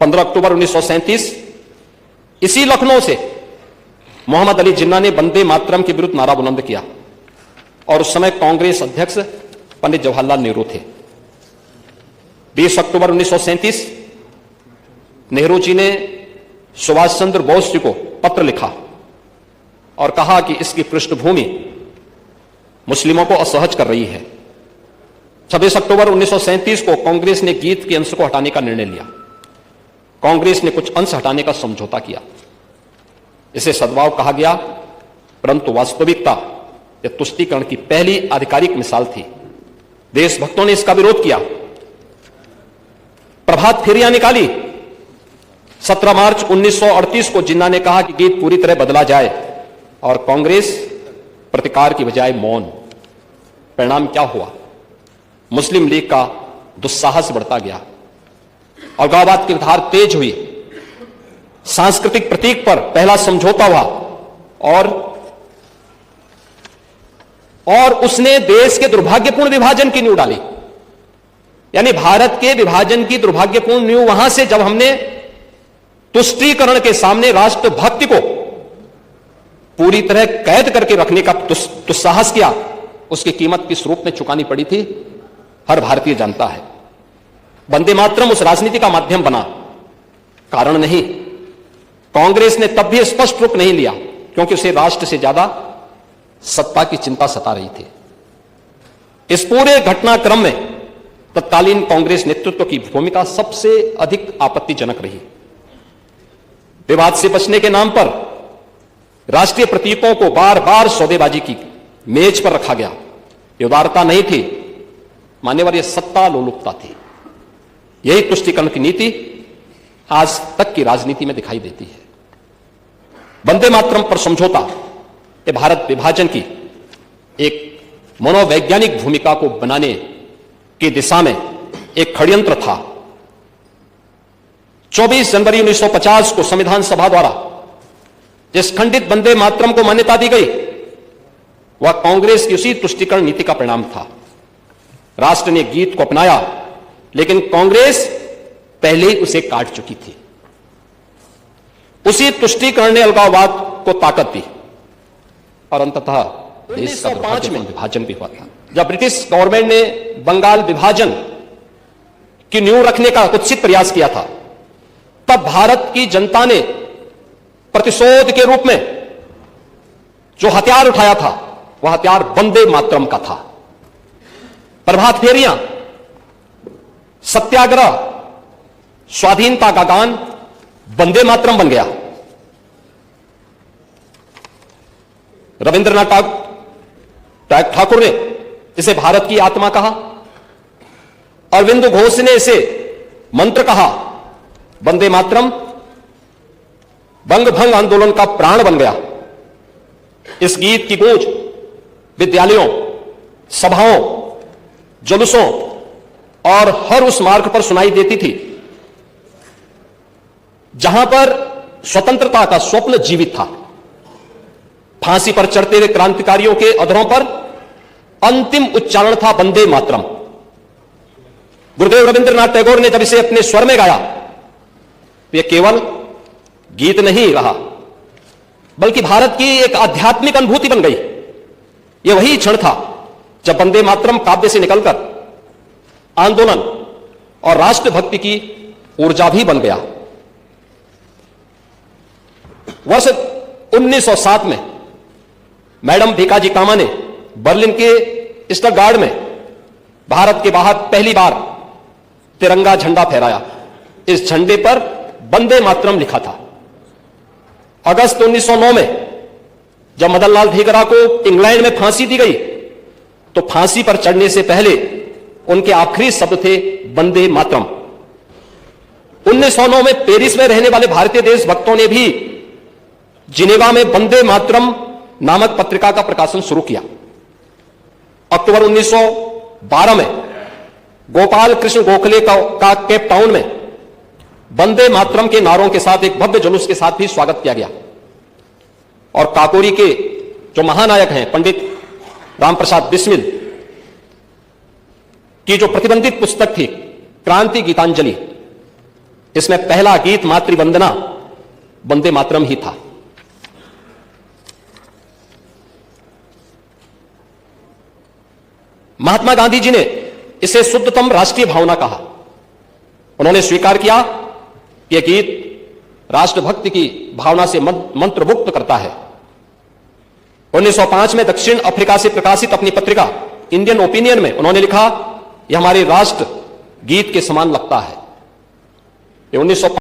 15 अक्टूबर 1937 इसी लखनऊ से मोहम्मद अली जिन्ना ने वंदे मातरम के विरुद्ध नारा बुलंद किया और उस समय कांग्रेस अध्यक्ष पंडित जवाहरलाल नेहरू थे। 20 अक्टूबर 1937 नेहरू जी ने सुभाष चंद्र बोस जी को पत्र लिखा और कहा कि इसकी पृष्ठभूमि मुस्लिमों को असहज कर रही है। 26 अक्टूबर 1937 को कांग्रेस ने गीत के अंश को हटाने का निर्णय लिया। कांग्रेस ने कुछ अंश हटाने का समझौता किया। इसे सद्भाव कहा गया, परंतु वास्तविकता यह तुष्टीकरण की पहली आधिकारिक मिसाल थी। देशभक्तों ने इसका विरोध किया, प्रभात फेरियां निकाली। 17 मार्च 1938 को जिन्ना ने कहा कि गीत पूरी तरह बदला जाए और कांग्रेस प्रतिकार की बजाय मौन। परिणाम क्या हुआ? मुस्लिम लीग का दुस्साहस बढ़ता गया, अलगाववाद की धार तेज हुई, सांस्कृतिक प्रतीक पर पहला समझौता हुआ और उसने देश के दुर्भाग्यपूर्ण विभाजन की नींव डाली। यानी भारत के विभाजन की दुर्भाग्यपूर्ण नींव वहां से जब हमने तुष्टीकरण के सामने राष्ट्रभक्ति को पूरी तरह कैद करके रखने का दुस्साहस किया, उसकी कीमत किस रूप में चुकानी पड़ी थी हर भारतीय जानता है। वंदे मातरम उस राजनीति का माध्यम बना, कारण नहीं। कांग्रेस ने तब भी स्पष्ट रुख नहीं लिया क्योंकि उसे राष्ट्र से ज्यादा सत्ता की चिंता सता रही थी। इस पूरे घटनाक्रम में तत्कालीन कांग्रेस नेतृत्व की भूमिका सबसे अधिक आपत्तिजनक रही। विवाद से बचने के नाम पर राष्ट्रीय प्रतीकों को बार बार सौदेबाजी की मेज पर रखा गया। ये उदारता नहीं थी, मान्यवर, यह सत्ता लोलुपता थी। यही तुष्टीकरण की नीति आज तक की राजनीति में दिखाई देती है। वंदे मातरम पर समझौता ये भारत विभाजन की एक मनोवैज्ञानिक भूमिका को बनाने की दिशा में एक षड्यंत्र था। 24 जनवरी 1950 को संविधान सभा द्वारा जिस खंडित वंदे मातरम को मान्यता दी गई वह कांग्रेस की उसी तुष्टीकरण नीति का परिणाम था। राष्ट्र ने गीत को अपनाया, लेकिन कांग्रेस पहले ही उसे काट चुकी थी। उसी तुष्टीकरण ने अलगाववाद को ताकत दी और अंततः 1905 में विभाजन भी हुआ था। जब ब्रिटिश गवर्नमेंट ने बंगाल विभाजन की नींव रखने का कुत्सित प्रयास किया था, तब भारत की जनता ने प्रतिशोध के रूप में जो हथियार उठाया था वह हथियार वंदे मातरम का था। प्रभात फेरियां, सत्याग्रह, स्वाधीनता का गान वंदे मातरम बन गया। रविंद्रनाथ ठाकुर ने इसे भारत की आत्मा कहा, अरविंद घोष ने इसे मंत्र कहा। वंदे मातरम बंग भंग आंदोलन का प्राण बन गया। इस गीत की गूंज विद्यालयों, सभाओं, जुलूसों और हर उस मार्ग पर सुनाई देती थी जहां पर स्वतंत्रता का स्वप्न जीवित था। फांसी पर चढ़ते हुए क्रांतिकारियों के अधरों पर अंतिम उच्चारण था वंदे मातरम। गुरुदेव रविंद्रनाथ टैगोर ने जब इसे अपने स्वर में गाया तो यह केवल गीत नहीं रहा, बल्कि भारत की एक आध्यात्मिक अनुभूति बन गई। यह वही क्षण था जब वंदे मातरम काव्य से निकलकर आंदोलन और राष्ट्रभक्ति की ऊर्जा भी बन गया। वर्ष 1907 में मैडम भीकाजी कामा ने बर्लिन के स्टटगार्ड में भारत के बाहर पहली बार तिरंगा झंडा फहराया। इस झंडे पर वंदे मातरम लिखा था। अगस्त 1909 में जब मदन लाल धिंगरा को इंग्लैंड में फांसी दी गई तो फांसी पर चढ़ने से पहले उनके आखिरी शब्द थे वंदे मातरम। 1909 में पेरिस में रहने वाले भारतीय देशभक्तों ने भी जिनेवा में वंदे मातरम नामक पत्रिका का प्रकाशन शुरू किया। अक्टूबर 1912 में गोपाल कृष्ण गोखले का केप टाउन में वंदे मातरम के नारों के साथ एक भव्य जुलूस के साथ भी स्वागत किया गया। और काकोरी के जो महानायक हैं पंडित रामप्रसाद बिस्मिल की जो प्रतिबंधित पुस्तक थी क्रांति गीतांजलि, इसमें पहला गीत मातृवंदना वंदे मातरम ही था। महात्मा गांधी जी ने इसे शुद्धतम राष्ट्रीय भावना कहा। उन्होंने स्वीकार किया कि यह गीत राष्ट्रभक्ति की भावना से मंत्रमुग्ध करता है। 1905 में दक्षिण अफ्रीका से प्रकाशित अपनी पत्रिका इंडियन ओपिनियन में उन्होंने लिखा, यह हमारे राष्ट्र गीत के समान लगता है। ये 1905